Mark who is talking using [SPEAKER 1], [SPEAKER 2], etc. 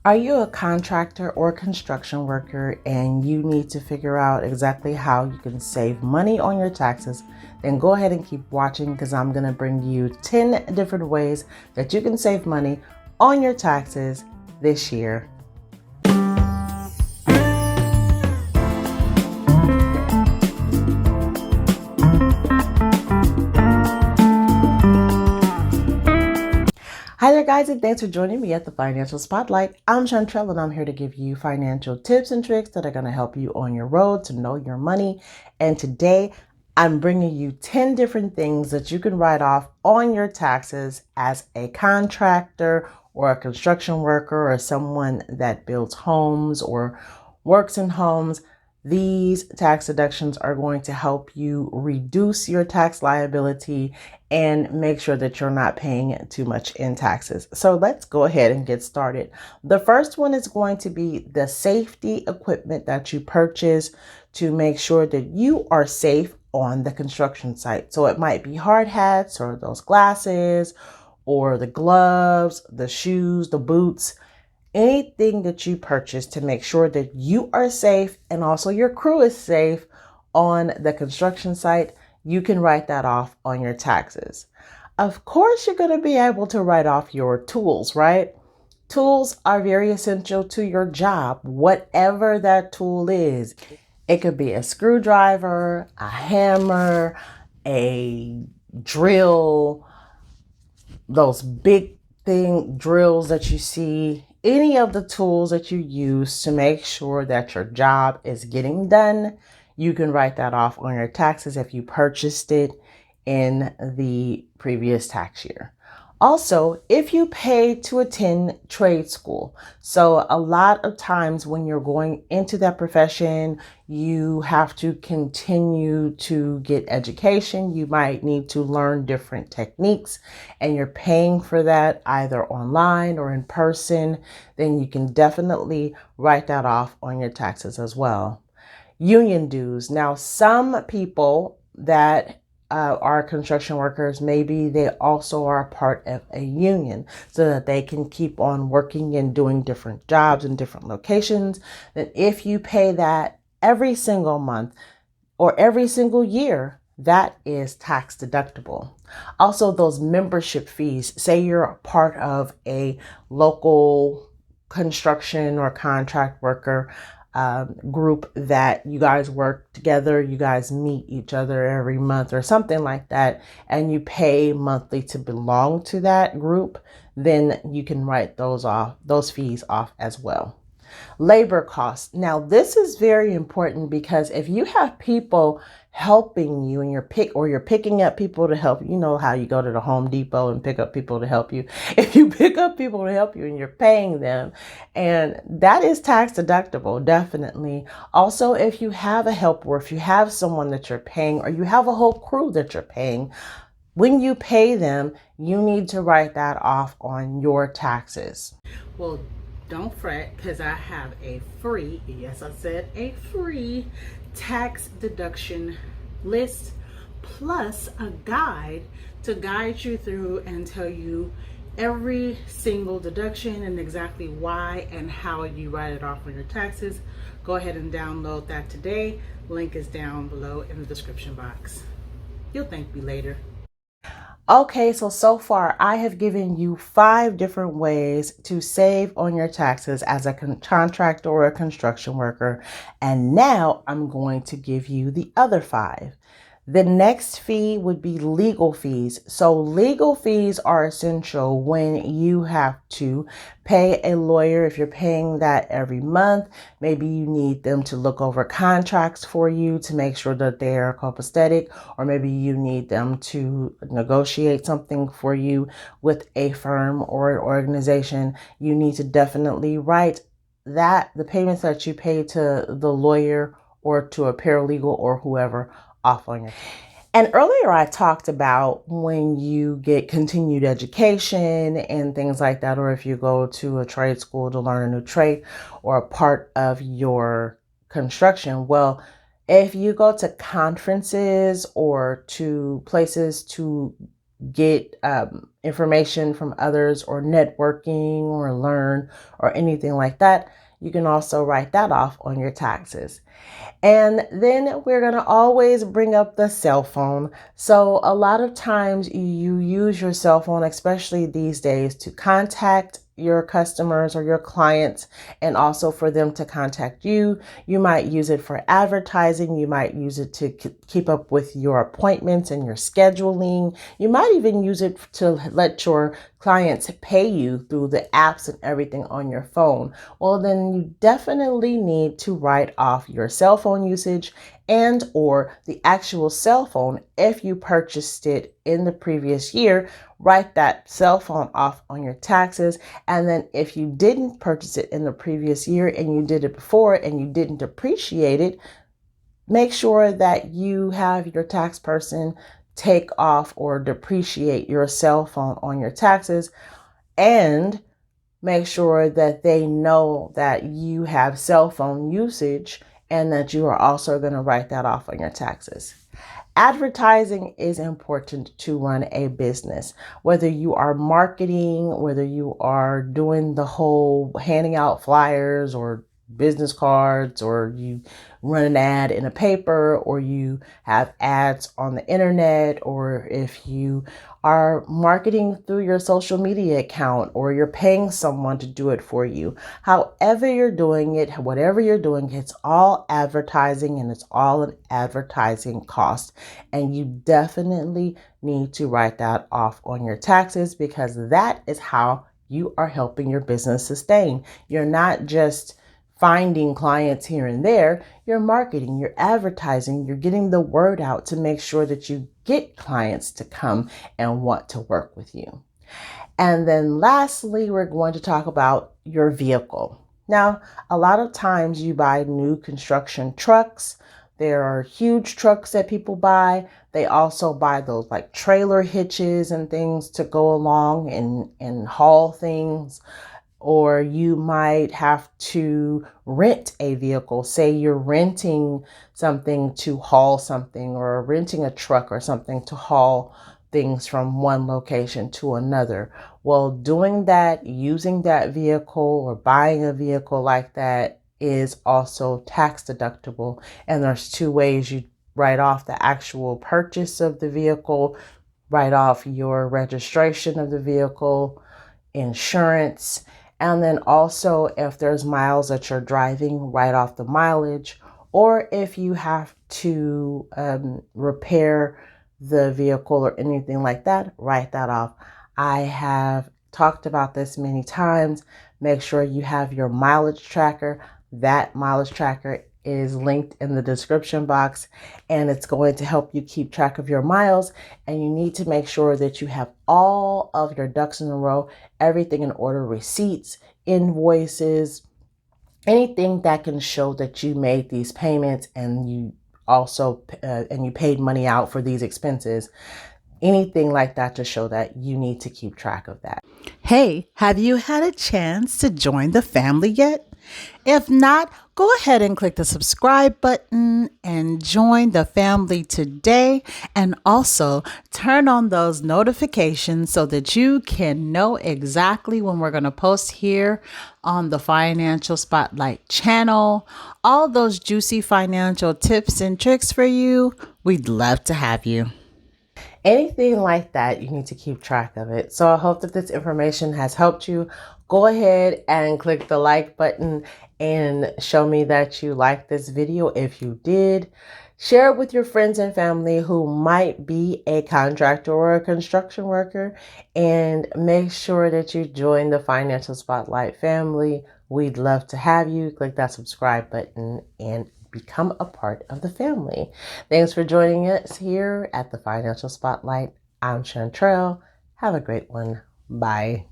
[SPEAKER 1] Are you a contractor or construction worker and you need to figure out exactly how you can save money on your taxes? Then go ahead and keep watching because I'm going to bring you 10 different ways that you can save money on your taxes this year. Hi there guys, and thanks for joining me at the Financial Spotlight. I'm Chantrell and I'm here to give you financial tips and tricks that are going to help you on your road to know your money. And today I'm bringing you 10 different things that you can write off on your taxes as a contractor or a construction worker or someone that builds homes or works in homes. These tax deductions are going to help you reduce your tax liability and make sure that you're not paying too much in taxes. So let's go ahead and get started. The first one is going to be the safety equipment that you purchase to make sure that you are safe on the construction site. So it might be hard hats or those glasses or the gloves, the shoes, the boots, anything that you purchase to make sure that you are safe and also your crew is safe on the construction site. You can write that off on your taxes. Of course, you're going to be able to write off your tools, right? Tools are very essential to your job, whatever that tool is. It could be a screwdriver, a hammer, a drill, those big drills that you see, any of the tools that you use to make sure that your job is getting done. You can write that off on your taxes if you purchased it in the previous tax year. Also, if you pay to attend trade school. So a lot of times when you're going into that profession, you have to continue to get education. You might need to learn different techniques and you're paying for that either online or in person, then you can definitely write that off on your taxes as well. Union dues. Now, some people that are construction workers, maybe they also are part of a union so that they can keep on working and doing different jobs in different locations. That if you pay that every single month or every single year, that is tax deductible. Also, those membership fees, say you're a part of a local construction or contract worker group that you guys work together, you guys meet each other every month or something like that, and you pay monthly to belong to that group, then you can write those fees off as well. Labor costs. Now, this is very important because if you have people helping you and you're picking up people to help, you know how you go to the Home Depot and pick up people to help you. If you pick up people to help you and you're paying them, and that is tax deductible, definitely. Also, if you have a helper, if you have someone that you're paying, or you have a whole crew that you're paying, when you pay them, you need to write that off on your taxes. Well, don't fret, because I have a free, yes, I said a free tax deduction list, plus a guide to guide you through and tell you every single deduction and exactly why and how you write it off on your taxes. Go ahead and download that today. Link is down below in the description box. You'll thank me later. Okay, so far I have given you 5 different ways to save on your taxes as a contractor or a construction worker. And now I'm going to give you the other 5. The next fee would be legal fees. So legal fees are essential when you have to pay a lawyer. If you're paying that every month, maybe you need them to look over contracts for you to make sure that they are copacetic, or maybe you need them to negotiate something for you with a firm or an organization. You need to definitely write the payments that you pay to the lawyer or to a paralegal or whoever off on you. And earlier I talked about when you get continued education and things like that, or if you go to a trade school to learn a new trade or a part of your construction. Well, if you go to conferences or to places to get information from others or networking or learn or anything like that, you can also write that off on your taxes. And then we're going to always bring up the cell phone. So a lot of times you use your cell phone, especially these days, to contact your customers or your clients, and also for them to contact you. You might use it for advertising. You might use it to keep up with your appointments and your scheduling. You might even use it to let your clients pay you through the apps and everything on your phone. Well, then you definitely need to write off your cell phone usage and or the actual cell phone. If you purchased it in the previous year, write that cell phone off on your taxes. And then if you didn't purchase it in the previous year and you did it before and you didn't appreciate it, make sure that you have your tax person take off or depreciate your cell phone on your taxes, and make sure that they know that you have cell phone usage and that you are also going to write that off on your taxes. Advertising is important to run a business. Whether you are marketing, whether you are doing the whole handing out flyers or business cards, or you run an ad in a paper, or you have ads on the internet, or if you are marketing through your social media account, or you're paying someone to do it for you. However you're doing it, whatever you're doing, it's all advertising and it's all an advertising cost. And you definitely need to write that off on your taxes, because that is how you are helping your business sustain. You're not just finding clients here and there, you're marketing, you're advertising, you're getting the word out to make sure that you get clients to come and want to work with you. And then lastly, we're going to talk about your vehicle. Now, a lot of times you buy new construction trucks. There are huge trucks that people buy. They also buy those like trailer hitches and things to go along and haul things. Or you might have to rent a vehicle. Say you're renting something to haul something, or renting a truck or something to haul things from one location to another. Well, doing that, using that vehicle or buying a vehicle like that is also tax deductible. And there's two ways: you write off the actual purchase of the vehicle, write off your registration of the vehicle, insurance, and then also if there's miles that you're driving, write off the mileage. Or if you have to repair the vehicle or anything like that, write that off. I have talked about this many times. Make sure you have your mileage tracker. That mileage tracker is linked in the description box, and it's going to help you keep track of your miles. And you need to make sure that you have all of your ducks in a row, everything in order: receipts, invoices, anything that can show that you made these payments and you also and you paid money out for these expenses. Anything like that to show that. You need to keep track of that.
[SPEAKER 2] Hey, have you had a chance to join the family yet? If not, go ahead and click the subscribe button and join the family today. And also turn on those notifications so that you can know exactly when we're going to post here on the Financial Spotlight channel. All those juicy financial tips and tricks for you. We'd love to have you.
[SPEAKER 1] Anything like that, you need to keep track of it. So I hope that this information has helped you. Go ahead and click the like button and show me that you liked this video. If you did, share it with your friends and family who might be a contractor or a construction worker, and make sure that you join the Financial Spotlight family. We'd love to have you. Click that subscribe button and become a part of the family. Thanks for joining us here at the Financial Spotlight. I'm Chantrell. Have a great one. Bye.